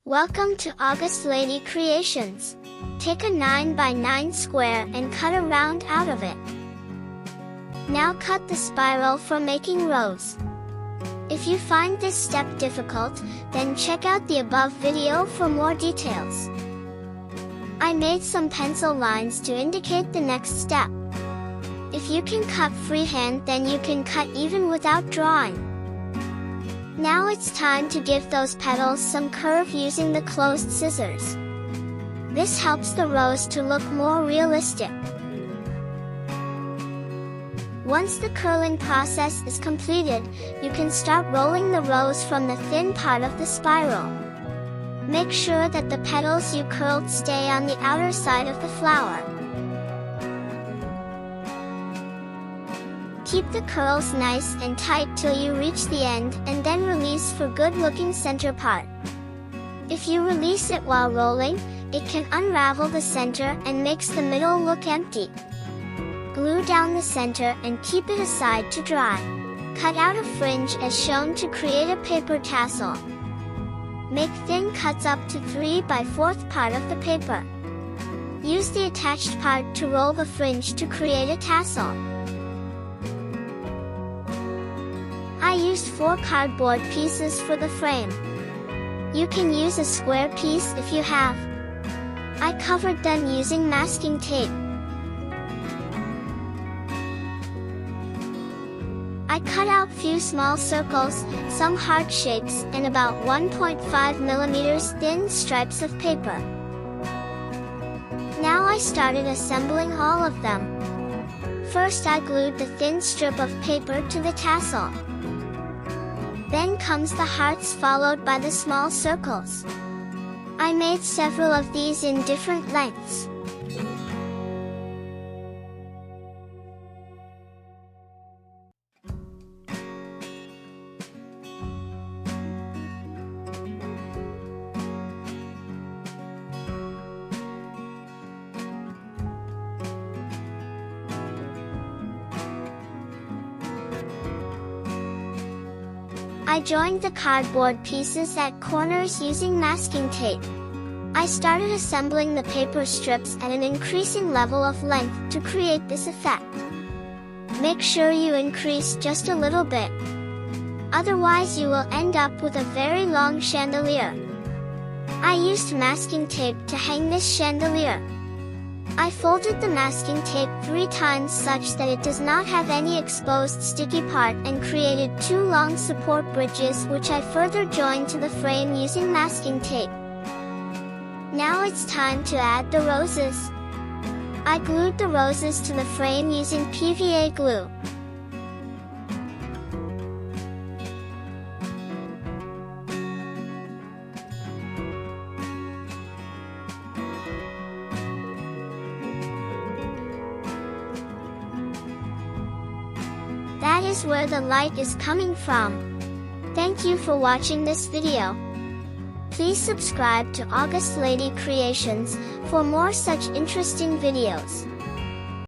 Welcome to August Lady Creations. Take a 9 by 9 square and cut a round out of it. Now cut the spiral for making rows. If you find this step difficult, then check out the above video for more details. I made some pencil lines to indicate the next step. If you can cut freehand, then you can cut even without drawing. Now it's time to give those petals some curve using the closed scissors. This helps the rows to look more realistic. Once the curling process is completed, you can start rolling the rows from the thin part of the spiral. Make sure that the petals you curled stay on the outer side of the flower. Keep the curls nice and tight till you reach the end, and then release for good-looking center part. If you release it while rolling, it can unravel the center and makes the middle look empty. Glue down the center and keep it aside to dry. Cut out a fringe as shown to create a paper tassel. Make thin cuts up to 3 by 4 part of the paper. Use the attached part to roll the fringe to create a tassel. I used 4 cardboard pieces for the frame. You can use a square piece if you have. I covered them using masking tape. I cut out few small circles, some heart shapes, and about 1.5 mm thin stripes of paper. Now I started assembling all of them. First I glued the thin strip of paper to the tassel. Then comes the hearts, followed by the small circles. I made several of these in different lengths. I joined the cardboard pieces at corners using masking tape. I started assembling the paper strips at an increasing level of length to create this effect. Make sure you increase just a little bit. Otherwise you will end up with a very long chandelier. I used masking tape to hang this chandelier. I folded the masking tape 3 times such that it does not have any exposed sticky part, and created 2 long support bridges which I further joined to the frame using masking tape. Now it's time to add the roses. I glued the roses to the frame using PVA glue. That is where the light is coming from. Thank you for watching this video. Please subscribe to August Lady Creations for more such interesting videos.